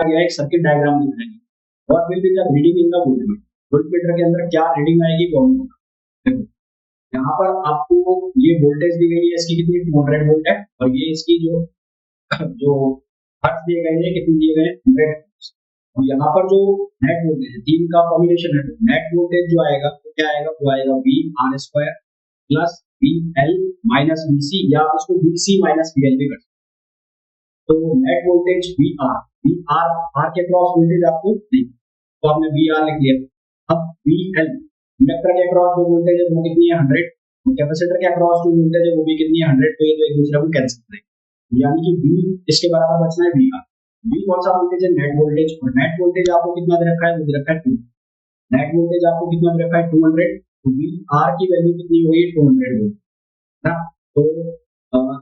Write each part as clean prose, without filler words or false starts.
गया एक circuit diagram दिखाएंगे। What will be the reading in the voltmeter, voltmeter के अंदर क्या रीडिंग आएगी वो हम देखो। यहाँ पर आपको ये वोल्टेज दी गई है, इसकी कितनी 200 वोल्ट है, और ये इसकी जो जो हर्ट्ज दिए गए हैं कितने दिए गए हैं 100। और यहाँ पर जो नेट वोल्टेज है, तीन का कॉम्बिनेशन है, नेट वोल्टेज जो आएगा वो क्या आएगा, वो आएगा V R square plus V L minus V C, या आप इसको V C minus V L भी कर सकते हैं। तो net voltage V R R के क्रॉस वोल्टेज आपको नहीं, तो आपने वी आर लिख लिया। अब वी एल, इंडक्टर के क्रॉस जो वोल्टेज है वो कितनी है 100, कैपेसिटर के क्रॉस जो वोल्टेज है वो भी कितनी है 100, तो ये तो एक दूसरे को कैंसिल करेंगे, यानी कि वी इसके बराबर बचना है वी आर। वी कौन सा वोल्टेज है, नेट वोल्टेज, और नेट वोल्टेज आपको कितना दे रखा है, वो दे रखा है 2, नेट वोल्टेज आपको कितना दे रखा है 200, तो वी आर की वैल्यू कितनी हुई 200 वोल्ट ना। तो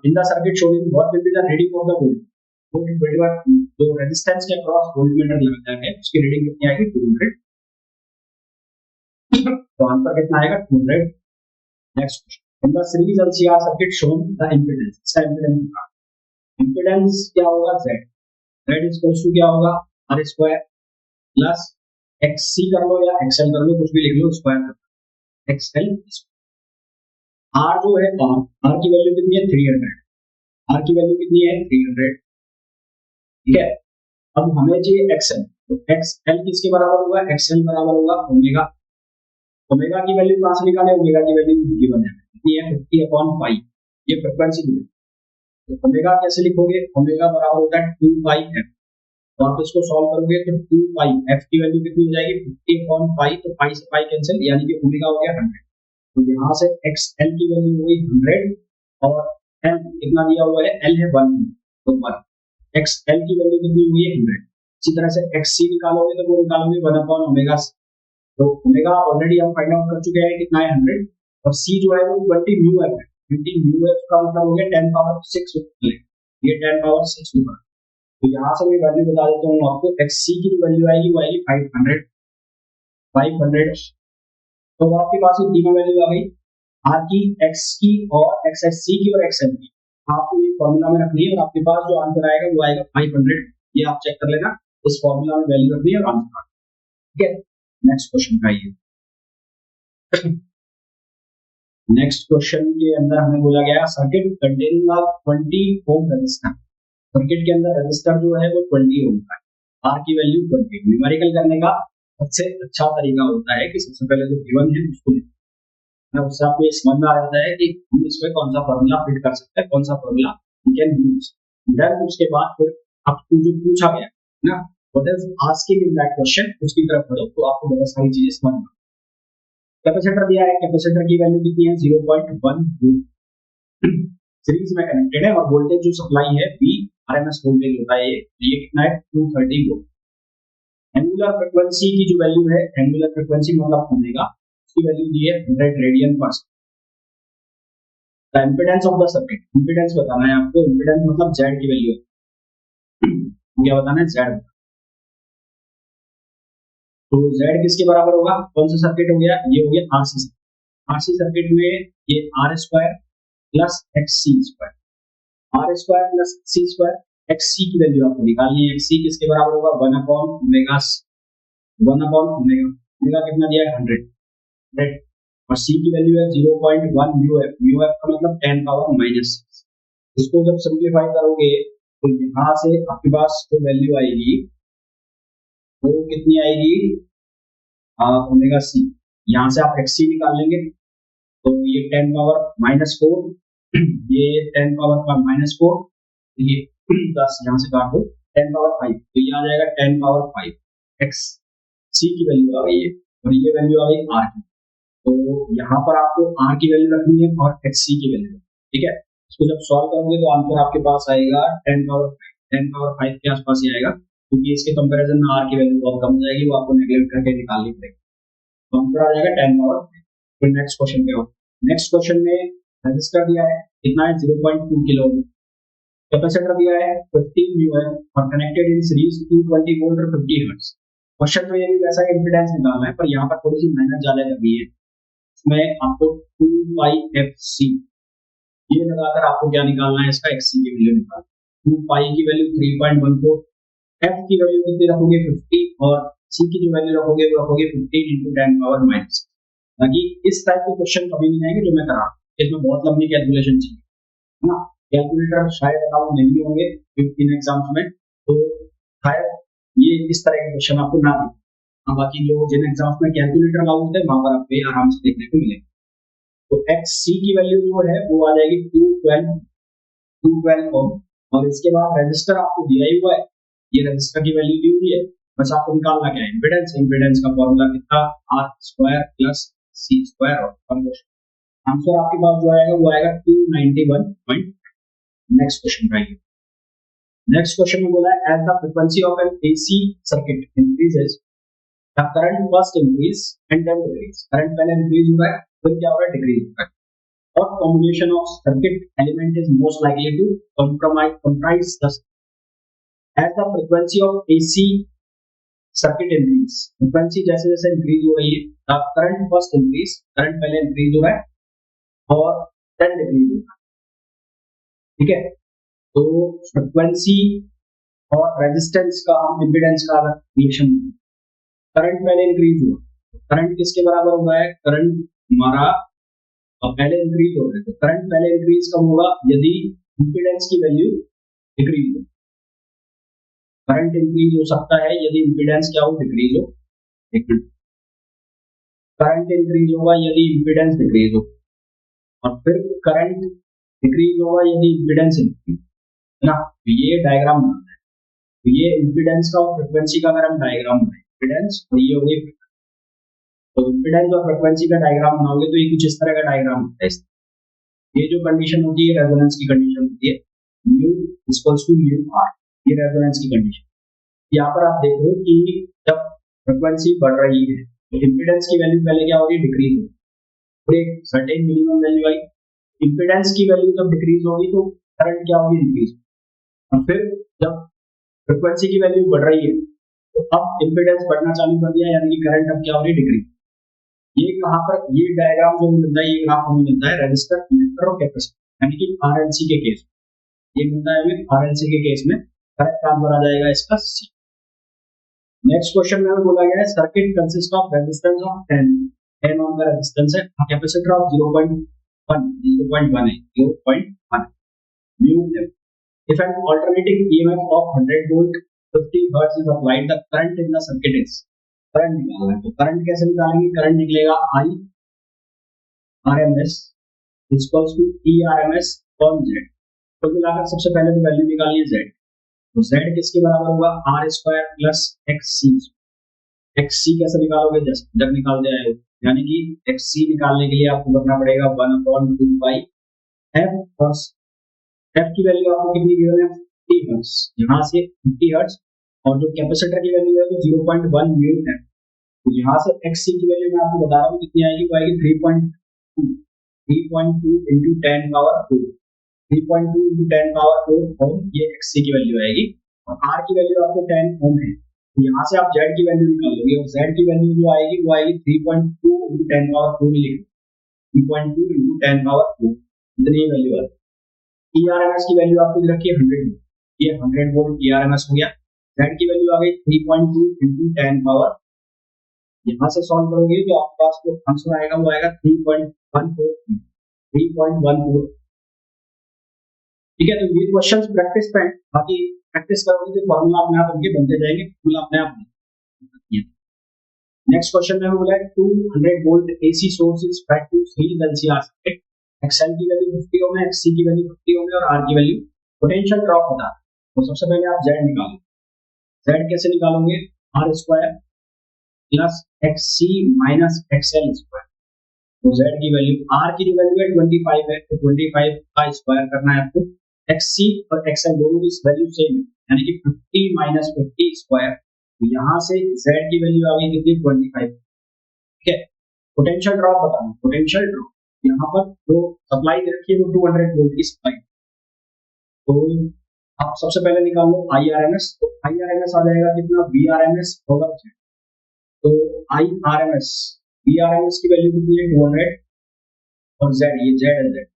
इन the circuit showing what will be the reading of the volt, जो रेजिस्टेंस के अक्रॉस वोल्टमीटर लगाया है उसकी रीडिंग कितनी आएगी 200, तो आंसर कितना आएगा 200। Next question, in the series LCR circuit shown the impedance, इसका इंपेडेंस क्या होगा Z, Z इक्वल्स टू क्या होगा आर स्क्वायर प्लस XC कर लो या XL कर लो, कुछ भी लिख लो, स्क्वायर कर XL। R जो है R की वैल्यू कितनी है 300, R की वैल्यू कितनी है 300, ठीक है। अब हमें चाहिए XL, तो XL किसके बराबर होगा, XL बराबर होगा ओमेगा, ओमेगा की वैल्यू कहां से निकाले, ओमेगा की वैल्यू गिवन है कितनी है 50/पाई, ये फ्रीक्वेंसी दी है। तो ओमेगा कैसे लिखोगे, ओमेगा बराबर होता है 2 पाई एफ, तो आप इसको सॉल्व करोगे तो 2 पाई एफ की वैल्यू कितनी हो जाएगी 50/पाई, तो पाई से पाई कैंसिल, यानी कि ओमेगा हो गया 100, तो यहाँ से एक्स एल की वैल्यू हो गई 100, और एल कितना दिया हुआ है, एल है 1, तो 1 एक्स एल की वैल्यू कितनी हुई है 100। इसी तरह से एक्स सी निकालोगे तो वो निकालोगे 1/ओमेगा, तो ओमेगा ऑलरेडी हम फाइंड आउट कर चुके हैं कितना है 100, और सी जो है वो 20 म्यू एफ है, 20 म्यू एफ का मतलब हो गया 10⁻⁶, ये 10⁻⁶ होगा। तो यहाँ से मैं वैल्यू बता देता हूँ आपको, एक्स सी की वैल्यू आएगी वो आएगी 500, तो आपके पास ये तीनों वैल्यू आ गई, आर की, एक्स की, और एक्स एस सी की और एक्स एल की, आपको ये फॉर्मूला में रखनी है, और आपके पास जो आंसर आएगा वो आएगा 500, ये आप चेक कर लेना, इस फॉर्मूला में वैल्यू रखनी है और आंसर, ठीक है। नेक्स्ट क्वेश्चन का ये नेक्स्ट क्वेश्चन के अंदर हमें बोला गया circuit containing 20 ohm resistor, circuit के अंदर रेजिस्टर जो है वो 20 ओम का है, आर की वैल्यू 20। न्यूमेरिकल करने का सबसे अच्छा तरीका होता है कि सबसे पहले जो गिवन है उसको लिखना, उससे आपको ये समझ में आ जाता है कि हम इसमें कौन सा फॉर्मूला फिट कर सकते हैं, कौन सा formula we can use. Then उसके बाद फिर आपको जो पूछा गया ना, what is asking in that question, उसकी तरफ बढ़ो तो आपको बहुत सारी चीजें समझ में। कैपेसिटर दिया है, कैपेसिटर की वैल्यू कितनी है 0.1 वोल्ट, सीरीज में कनेक्टेड है, और वोल्टेज जो सप्लाई है वी आरएमएस वोल्टेज होता है, ये कितना है 230 वोल्ट। एंगुलर फ्रीक्वेंसी की जो वैल्यू है, एंगुलर फ्रीक्वेंसी मतलब ओमेगा, उसकी वैल्यू दी है 100 रेडियन पर second. Impedance of the circuit, impedance बताना है आपको, इंपेडेंस मतलब जेड की वैल्यू क्या बताना है, जेड। तो जेड किसके बराबर होगा, कौन सा सर्किट हो गया, ये हो गया आरसी सर्किट, आरसी सर्किट में ये R square plus X C square, R square plus C square, X C की वैल्यू आपको निकालनी है, एक्स सी किसके बराबर होगा 1/ओमेगा, 1/ओमेगा, ओमेगा कितना दिया है 100, और सी की वैल्यू है 0.1 म्यू एफ, म्यू एफ का मतलब 10⁻⁻6। इसको जब सिंप्लीफाई करोगे तो यहाँ से आपके पास जो वैल्यू आएगी वो कितनी आएगी, ओमेगा सी, यहाँ से आप एक्स सी निकाल लेंगे, तो ये 10⁻⁻4, ये 10⁻⁻4, ये 10 यहाँ से काट दो 10⁻5, तो ये आ जाएगा 10⁻5 एक्स सी की वैल्यू आ गई है, और ये वैल्यू आ गई आर की, तो यहाँ पर आपको आर की वैल्यू रखनी है और एक्स सी की वैल्यू, ठीक है। इसको जब सॉल्व करोगे तो आंसर आपके पास आएगा 10⁻5 के आसपास ही आएगा, क्योंकि इसके कंपैरिजन में आर की वैल्यू बहुत कम हो जाएगी, वो आपको नेगलेक्ट करके निकालनी पड़ेगी, तो आंसर आ जाएगा 10⁻5। फिर नेक्स्ट क्वेश्चन पे हो, नेक्स्ट क्वेश्चन में रजिस्टर दिया है कितना है 0.2 किलो ओम, कैपेसिटर दिया है 15 म्यू एम और कनेक्टेड इन सीरीज 220 वोल्ट और 50 हर्ट्ज। क्वेश्चन में ये भी वैसा इंपेडेंस निकालना है, पर यहाँ पर थोड़ी सी मेहनत ज्यादा करनी है, इसमें आपको 2 पाई एफ सी ये लगाकर आपको क्या निकालना है, इसका एक्स सी की वैल्यू निकालना है। 2 पाई की वैल्यू 3.14, एफ की वैल्यू कितनी रखोगे 50 और सी की जो वैल्यू रखोगे वो रखोगे 15 into 10 पावर माइनस। बाकी इस टाइप के क्वेश्चन कभी नहीं आएंगे जो मैं करा रहा हूं। इसमें बहुत लंबी कैलकुलेशन चाहिए, है ना। कैलकुलेटर शायद अलाउ नहीं होंगे इन एग्जाम्स में, तो शायद ये इस तरह के क्वेश्चन आपको ना दें। हाँ, बाकी जो जिन एग्जाम्स में कैलकुलेटर अलाउ होते हैं वहां पर आपको आराम से देखने को मिलेगा। तो एक्स सी की वैल्यू जो है वो आ जाएगी 212 ओम, और इसके बाद रजिस्टर आपको दिया ही हुआ है, ये रजिस्टर की वैल्यू दी हुई है। बस आपको निकालना क्या है, इम्पीडेंस। इम्पीडेंस का फॉर्मूला कितना, R square plus C square और कन्वर्शन। आंसर आपके पास जो आएगा वो आएगा 291 नेक्स्ट क्वेश्चन का। नेक्स्ट क्वेश्चन में बोला है as the frequency of an AC circuit increases the current first increase and then decrease. Current पहले इंक्रीज हो रहा है फिर क्या हो रहा है, डिक्रीज हो रहा है। What combination of circuit element is most likely to comprise the as the frequency of AC circuit increase। frequency जैसे जैसे increase हो रही है, the current first increase, current पहले increase हो रहा है और then decrease हो रहा है, ठीक है। तो frequency और resistance का हम impedance का रिलेशन, करंट पहले इंक्रीज हुआ, करंट किसके बराबर हो रहा है, करंट हमारा और पहले इंक्रीज हो रहा है। तो करंट पहले इंक्रीज कब होगा, यदि इंपीडेंस की वैल्यू डिक्रीज हो। करंट इंक्रीज हो सकता है यदि इंपीडेंस क्या हो, डिक्रीज हो। एक मिनट, करंट इंक्रीज होगा यदि इंपीडेंस डिक्रीज हो, और फिर करंट डिक्रीज होगा यदि इंपीडेंस इंक्रीज, है ना। तो ये डायग्राम बनता है, तो ये इंपीडेंस का और फ्रीक्वेंसी का अगर हम डायग्राम बनाए, इंपीडेंस और ये हो गई, तो इंपीडेंस और फ्रीक्वेंसी का डायग्राम बनाओगे तो ये कुछ इस तरह का डायग्राम होता है। ये जो कंडीशन होती है रेजोनेंस की कंडीशन होती है, mu equals to mu R, ये रेजोनेंस की कंडीशन। यहाँ पर आप देखो कि जब फ्रीक्वेंसी बढ़ रही है तो इंपीडेंस की वैल्यू पहले क्या हो रही है, डिक्रीज हो, फिर एक सर्टेन मिनिमम वैल्यू आई। इंपीडेंस की वैल्यू जब डिक्रीज होगी तो करंट क्या होगी, इंक्रीज। और फिर जब फ्रीक्वेंसी की वैल्यू बढ़ रही है तो अब इंपीडेंस बढ़ना चालू कर दिया, यानी कि करंट अब क्या हो रही है, डिक्रीज। ये कहां पर, ये डायग्राम जो मिलता है, ये ग्राफ हमें मिलता है रजिस्टर, इंडक्टर और कैपेसिटर, यानी कि आरएलसी के केस। ये मिलता है हमें आरएलसी के केस में, करेक्ट आंसर आ जाएगा इसका सी। नेक्स्ट क्वेश्चन में बोला गया है circuit consist of resistance of 10 ohm का रेजिस्टेंस है, कैपेसिटर ऑफ 0.1 है 0.1 mu M. If an alternating EMF of 100 volt 50 hertz is applied, the current in the circuit is. Current निकालना है, तो करंट कैसे निकालेंगे, करंट निकलेगा I R M S equals to E R M S upon Z. तो मिलाकर सबसे पहले तो वैल्यू निकालिए जेड, तो जेड किसके बराबर होगा, R square plus X C. X C कैसे निकालोगे, जैसे जब निकालते आए हो, यानी कि एक्स सी निकालने के लिए आपको करना पड़ेगा 1/2 बाई एफ, और एफ की वैल्यू आपको कितनी दी है, 50 हर्ट्ज, यहाँ से 50 हर्ट्ज, और जो कैपेसिटर की वैल्यू है वो 0.1 म्यू है। तो यहाँ से एक्स सी की वैल्यू मैं आपको बता रहा हूँ कितनी आएगी, वो आएगी 3.2 इंटू 10 पावर 4, 3.2 इंटू 10 पावर 4 ओम, ये एक्स सी की वैल्यू आएगी। और आर की वैल्यू आपको 10 ओम है, तो यहाँ से आप जेड की वैल्यू निकालोगे, और जेड की वैल्यू जो आएगी वो आएगी 3.2 इंटू 10 पावर 4 लिखेंगे, 3.2 इंटू 10 पावर 4, इतनी वैल्यू आती है। ईआरएमएस की वैल्यू आपको रखी है 100, ये 100 वोल्ट ईआरएमएस हो गया। जेड की वैल्यू आ गई 3.2 इंटू 10 पावर, यहाँ से सॉल्व करोगे तो आपके पास जो आंसर आएगा वो आएगा 3.14। ठीक है, तो ये क्वेश्चंस प्रैक्टिस पे हैं, बाकी प्रैक्टिस करोगे तो फॉर्मूला अपने आप उनके बनते जाएंगे, फॉर्मूला अपने आप। नेक्स्ट क्वेश्चन में बोला है 200 volt AC source is fed to series LCR circuit, XL की वैल्यू 50 ओम है, एक्ससी की वैल्यू 50 ओम है, और आर की वैल्यू, पोटेंशियल ड्रॉप बता। तो सबसे पहले आप जेड निकालो, जेड कैसे निकालोगे, R square plus XC minus XL square. तो जेड की वैल्यू, आर की जो वैल्यू है 25 है, तो 25 का स्क्वायर करना है आपको। एक्ससी और एक्सएल दोनों की वैल्यू सेम है, यानी कि 50 माइनस 50 स्क्वायर। तो यहाँ से जेड की वैल्यू आ गई कितनी, 25। ठीक है, पोटेंशियल ड्रॉप बताना, पोटेंशियल ड्रॉप यहाँ पर जो सप्लाई दे रखी है वो 200 वोल्ट की सप्लाई। तो आप सबसे पहले निकाल लो आई आर एम एस, तो आई आर एम एस आ जाएगा कितना, वी आर एम एस होगा। तो I R M S, V R M S की वैल्यू कितनी है 200, और जेड, ये जेड है जेड,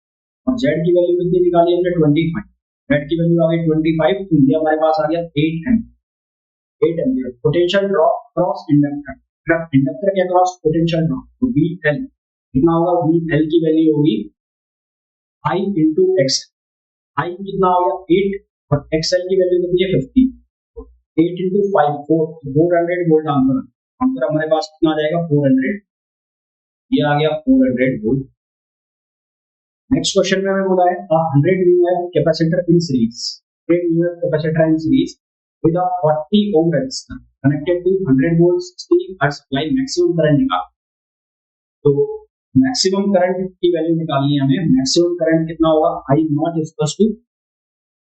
और जेड की वैल्यू कितनी निकाली हमने 25, जेड की वैल्यू आ गई 25, तो ये हमारे पास आ गया 8 amp. 8 ampere. Potential drop cross inductor, inductor के अक्रॉस पोटेंशियल ड्रॉप, तो VL कितना होगा, VL की वैल्यू होगी I इंटू एक्स। I कितना हो गया 8 और XL की वैल्यू कितनी है 50, 8 इंटू 5 400 वोल्ट आंसर। आंसर हमारे पास कितना आ जाएगा 400, ये आ गया 400 वोल्ट। नेक्स्ट क्वेश्चन में हमें बोला है 100 mAh capacitor in series, 100 mAh capacitor in series with a 40 ohm resistor connected to 100 volts steady are supply maximum current निकाल। तो मैक्सिमम करंट की वैल्यू निकालनी है हमें। मैक्सिमम करंट कितना होगा, I not equals to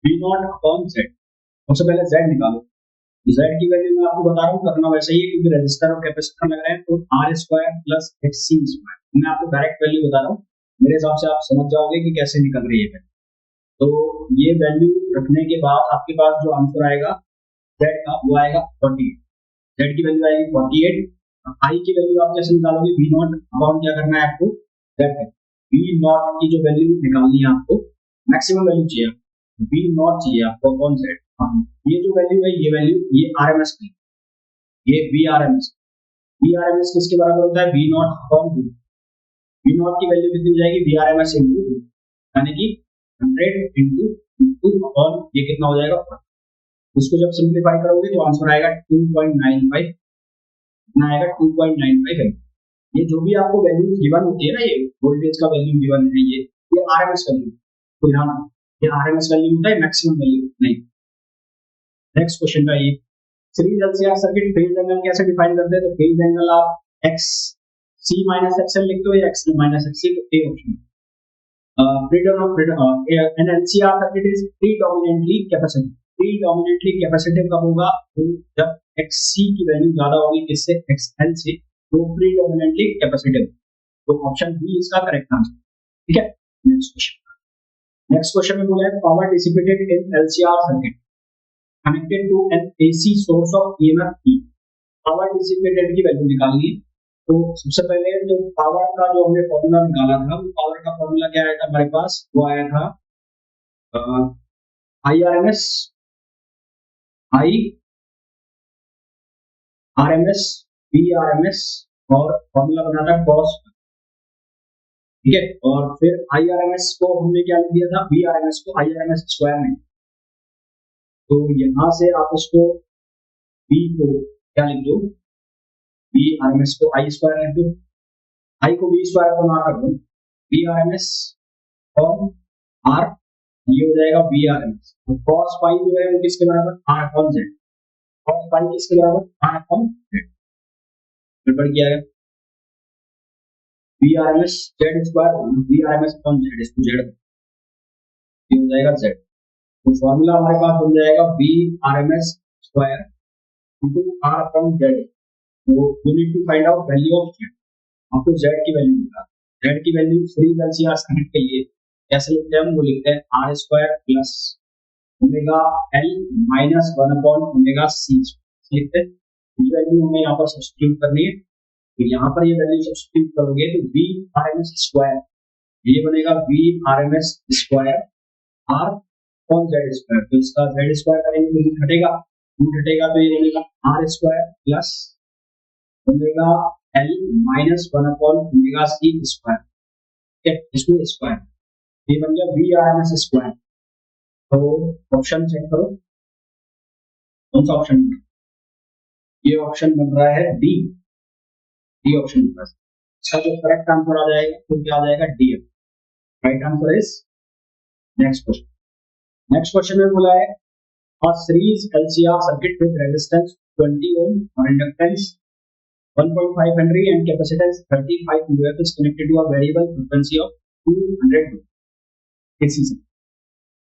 V not upon Z। सबसे पहले Z निकालो। Z की वैल्यू मैं आपको बता रहा हूँ, करना वैसे ही है क्योंकि रेजिस्टर और कैपेसिटर लग रहे हैं, तो R square plus XC square. मैं आपको डायरेक्ट वैल्यू बता रहा हूँ, मेरे हिसाब से आप समझ जाओगे कि कैसे निकल रही है। तो ये वैल्यू रखने के बाद आपके पास जो आंसर आएगा Z का वो आएगा 48। Z की वैल्यू आएगी 48। I की वैल्यू आप कैसे निकालोगे, V नॉट अपॉन क्या करना है आपको, Z। V नॉट की जो वैल्यू निकालनी है आपको, मैक्सिमम वैल्यू चाहिए, V नॉट चाहिए आपको अपॉन Z। ये जो वैल्यू है ये वैल्यू, ये RMS की, ये VRMS। VRMS किसके बराबर होता है, V not upon 2। V not की वैल्यू कितनी हो जाएगी, VRMS इंटू 2, यानी कि 100 इंटू 2 अपॉन ये कितना हो जाएगा 40। इसको जब सिंप्लीफाई करोगे तो आंसर आएगा 2.95, कितना आएगा 2.95 है। ये जो भी आपको वैल्यू गिवन होती है ना, ये वोल्टेज का वैल्यू गिवन है, ये RMS वैल्यू, तो ध्यान ये RMS वैल्यू होता है, मैक्सिमम वैल्यू नहीं। नेक्स्ट क्वेश्चन का ये series LCR circuit phase angle कैसे डिफाइन करते हैं, तो फेज एंगल आप XC माइनस XL लिखते हो या XL माइनस XC, तो A option. an LCR circuit is predominantly capacitive। predominantly capacitive कब होगा, तो जब XC की वैल्यू ज्यादा होगी किससे, XL से, तो predominantly capacitive। तो ऑप्शन बी इसका करेक्ट आंसर, ठीक है। नेक्स्ट क्वेश्चन में बोला है power dissipated in LCR circuit connected to an AC source of EMF E। Power dissipated की वैल्यू निकालनी है। तो सबसे पहले तो पावर का जो हमने फॉर्मूला निकाला था, वो पावर का फॉर्मूला क्या आया था हमारे पास, वो आया था IRMS VRMS और फॉर्मूला बना था cos, ठीक है। और फिर IRMS को हमने क्या लिख दिया था, VRMS को IRMS स्क्वायर में। तो यहां से आप उसको V को क्या लिख दो, VRMS को I स्क्वायर लिख दो, I को V स्क्वायर को ना कर दो, VRMS और R, ये हो जाएगा VRMS। तो cos फाई जो है वो किसके बराबर, R upon Z। cos phi किसके बराबर, R अपॉन Z। गड़बड़ किया है, VRMS Z square, VRMS upon Z, इसको Z, ये हो जाएगा Z। तो फॉर्मूला हमारे पास बन जाएगा VRMS square into R upon Z। तो you need to find out value of Z। आपको Z की वैल्यू निकालना, Z की वैल्यू सीरीज LCR सर्किट के लिए कैसे लिखते हैं हम, वो लिखते हैं R square plus omega L minus 1 upon omega C लिखते हैं। ये वैल्यू हमें यहाँ पर सब्स्टिट्यूट करनी है, तो यहाँ पर ये वैल्यू सब्स्टिट्यूट करोगे तो VRMS स्क्वायर, ये बनेगा VRMS square R upon Z square. तो इसका Z स्क्वायर करेंगे तो रूट हटेगा, रूट हटेगा तो ये बनेगा R square plus omega L minus 1 upon omega C square, ठीक है। इसमें स्क्वायर, ये बन गया VRMS स्क्वायर। तो ऑप्शन चेक करो, कौन सा ऑप्शन, ये ऑप्शन बन रहा है डी, डी ऑप्शन बन रहा है। इसका जो करेक्ट आंसर आ जाएगा तो क्या आ जाएगा, D. Right answer is next question. Next question में बोला है a series LCR circuit with resistance 20 ohm और inductance 1.5 Henry and capacitance 35 UF is connected to a variable frequency of 200 AC.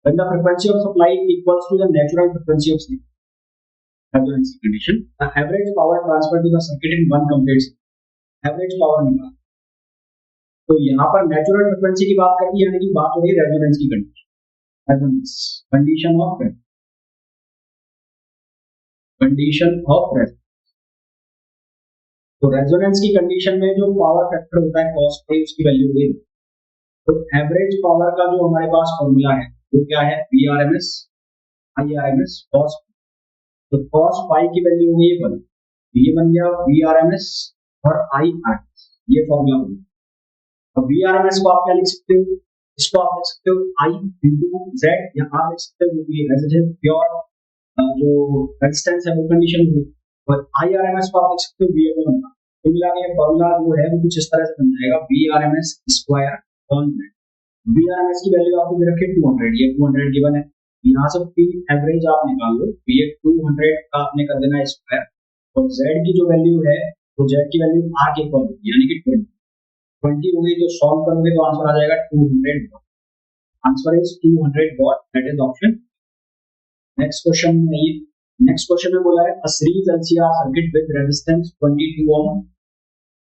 When the frequency of supply equals to the natural frequency of sleep, resonance condition, the average power transferred to the circuit in one complete cycle. Average power निकाल। तो यहाँ पर natural frequency की बात करनी है, यानी कि बात हो रही है रेजोनेंस की condition, resonance condition of resonance. तो रेजोनेंस की कंडीशन में जो पावर फैक्टर होता है cos फाई, उसकी वैल्यू होगी। तो एवरेज पावर का जो हमारे पास फॉर्मूला है वो क्या है, VRMS IRMS cos। तो cos फाई की वैल्यू हो गई 1, ये बन गया VRMS और IRMS, ये फॉर्मूला बन गया। अब VRMS को आप क्या लिख सकते हो, इसको आप लिख सकते हो I इंटू Z, या आप लिख सकते हो कि रेजिस्टेंस प्योर जो रेजिस्टेंस है वो कंडीशन हुई, और IRMS को आप लिख सकते हो V अपॉन R। तो मिला के फॉर्मूला जो है वो कुछ इस तरह से बन जाएगा VRMS square on Z। VRMS की वैल्यू आपको दे रखी है 200, ये 200 गिवन है, यहाँ से पी एवरेज आप निकाल लो, तो ये 200 का आपने कर देना स्क्वायर, और Z की जो वैल्यू है तो Z की वैल्यू R के इक्वल होगी, यानी कि 20 हो गई, तो सॉल्व करोगे तो आंसर आ जाएगा 200 watt. Answer is 200 watt, that is option. Next question में ये नेक्स्ट क्वेश्चन में बोला है a series LCR circuit with resistance 22 ohm,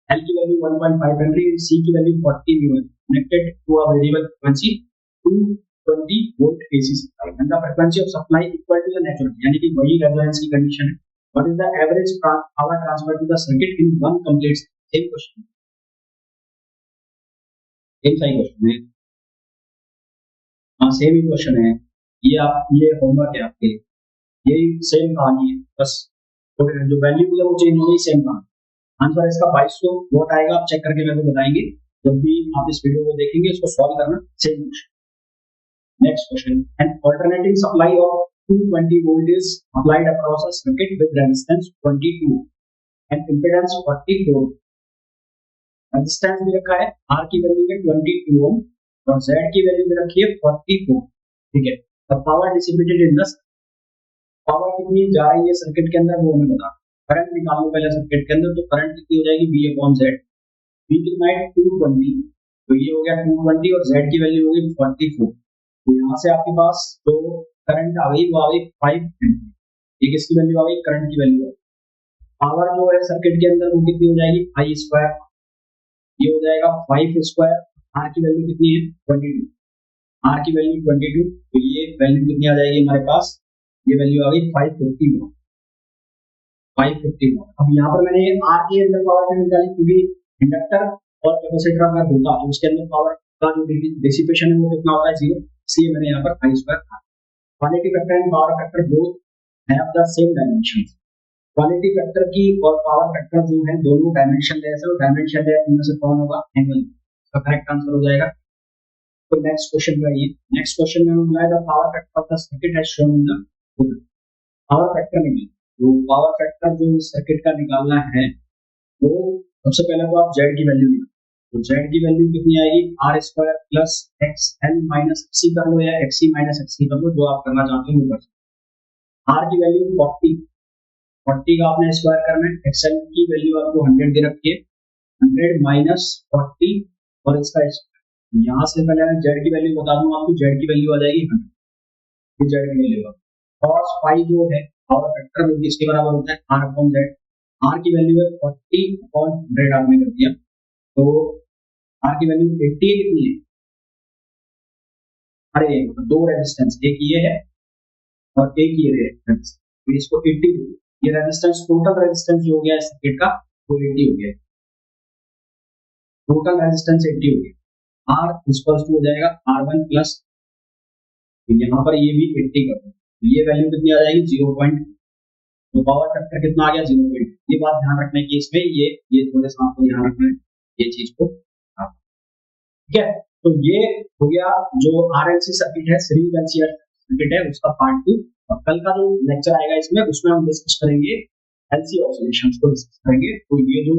L की वैल्यू 1.5 हेनरी, C की value 40 newton, connected to a variable frequency 220 volt AC supply, and the frequency of supply equal to the natural, यानी कि वही resonance की condition है। What is the average power transfer to the circuit in one complete, same question, same सही question है, हाँ same ही question है, ये होमवर्क है आपके लिए, यही सेम कहानी है, बस तो जो वैल्यू है वो चेंज हो गई, सेम कहानी। आंसर इसका 2200 वोट आएगा, आप चेक करके मेरे को बताएंगे जब भी आप इस वीडियो को देखेंगे, इसको सॉल्व करना, same question. Next question, an alternative supply of 220 volt is applied across a circuit with resistance 22 and impedance 44, resistance भी रखा है, R की वैल्यू है 22 ओम और Z की वैल्यू भी रखी है 44, ठीक है। The power dissipated in the, power कितनी जा रही है सर्किट के अंदर वो हमें बता, करंट निकाल लो पहले सर्किट के अंदर, तो करंट कितनी हो जाएगी V अपॉन Z, V कितना है 220, तो ये हो गया 220 और Z की वैल्यू हो गई 44, तो यहाँ से आपके पास जो करंट आ गई वो आ गई 5 एम्पीयर, ये किसकी वैल्यू आ गई, करंट की वैल्यू है। पावर जो है सर्किट के अंदर वो कितनी हो जाएगी I स्क्वायर, ये हो जाएगा 5 स्क्वायर, R की वैल्यू कितनी है 22, R की वैल्यू 22, तो ये वैल्यू कितनी आ जाएगी हमारे पास, ये वैल्यू आ गई 550 वाट, 550 वाट। अब यहाँ पर मैंने R के अंदर पावर क्यों निकाली, क्योंकि इंडक्टर और कैपेसिटर अगर होता तो उसके अंदर पावर का जो डिसिपेशन है वो कितना होता है, 0, इसलिए मैंने यहाँ पर I स्क्वायर कहा। Quality factor and power factor both have the same dimensions, quality factor की और पावर फैक्टर जो है दोनों डायमेंशन लेस है, और डायमेंशन लेस इनमें से कौन होगा, एंगल, इसका करेक्ट आंसर हो जाएगा। तो नेक्स्ट क्वेश्चन में ये नेक्स्ट क्वेश्चन में बोला है the power factor of the circuit has shown in the figure, power factor नहीं, तो पावर फैक्टर जो सर्किट का निकालना है वो सबसे पहले तो आप Z की वैल्यू निकालो, तो Z की वैल्यू कितनी आएगी, R square plus XL minus XC कर लो, या XC माइनस XC कर लो, जो आप करना चाहते हो वो कर सकते। R की वैल्यू 40 का आपने स्क्वायर करना है, XL की वैल्यू आपको 100 दे रखी है, 100 माइनस 40 और इसका स्क्वायर, यहाँ से पहले मैं Z की वैल्यू बता दूं आपको, Z की वैल्यू आ जाएगी 100, ये Z की वैल्यू है। cos फाई जो है पावर फैक्टर वो किसके बराबर होता है, R अपॉन Z, R की वैल्यू है 40 अपॉन 100 आपने कर दिया, तो R की वैल्यू 80 कितनी है, अरे दो रेजिस्टेंस, एक ये है और एक ये रेजिस्टेंस, तो इसको 80, ये रेजिस्टेंस टोटल रेजिस्टेंस जो हो गया इस सर्किट का वो 80 हो गया, टोटल रेजिस्टेंस 80 हो गया, R इक्वल्स टू हो जाएगा R1 प्लस, तो यहाँ पर ये भी 80 कर दो, तो ये वैल्यू कितनी आ जाएगी 0. तो पावर फैक्टर कितना आ गया 0. ये बात ध्यान रखना है कि इसमें ये थोड़े सा आपको ध्यान रखना है ये चीज को, ठीक है। तो ये हो गया जो RLC सर्किट है, सीरीज LCR सर्किट है, उसका पार्ट 2, और कल का जो लेक्चर आएगा इसमें उसमें हम डिस्कस करेंगे LC ऑसिलेशंस को डिस्कस करेंगे। तो ये जो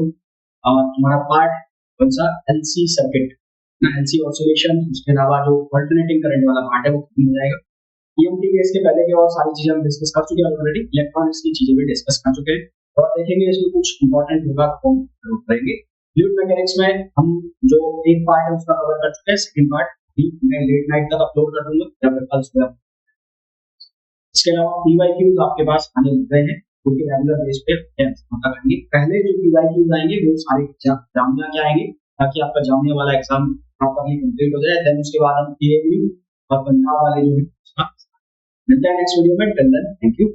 तुम्हारा पार्ट कौन सा LC सर्किट ना, LC ऑसिलेशन, उसके अलावा जो अल्टरनेटिंग करंट वाला पार्ट है वो खत्म हो जाएगा। EMT के इसके पहले के और सारी चीजें हम डिस्कस कर चुके हैं ऑलरेडी, इलेक्ट्रॉनिक्स की चीजें भी डिस्कस कर चुके हैं, और देखेंगे इसमें कुछ इंपॉर्टेंट होगा तो हम जरूर करेंगे। फ्लूइड मैकेनिक्स में हम जो एक पार्ट है उसका कवर कर चुके हैं, सेकंड पार्ट भी मैं लेट नाइट तक अपलोड कर दूंगा या फिर कल सुबह। इसके अलावा PYQs आपके पास आने लग रहे हैं, क्योंकि रेगुलर बेस पे पता करेंगे। पहले जो PYQs आएंगे वो सारे जामिया के आएंगे, ताकि आपका जामिया वाला एग्जाम प्रॉपर्ली कंप्लीट हो जाए, देन उसके बाद हम PAQ और पंजाब वाले जो है मिलते हैं नेक्स्ट वीडियो में। Till then thank you.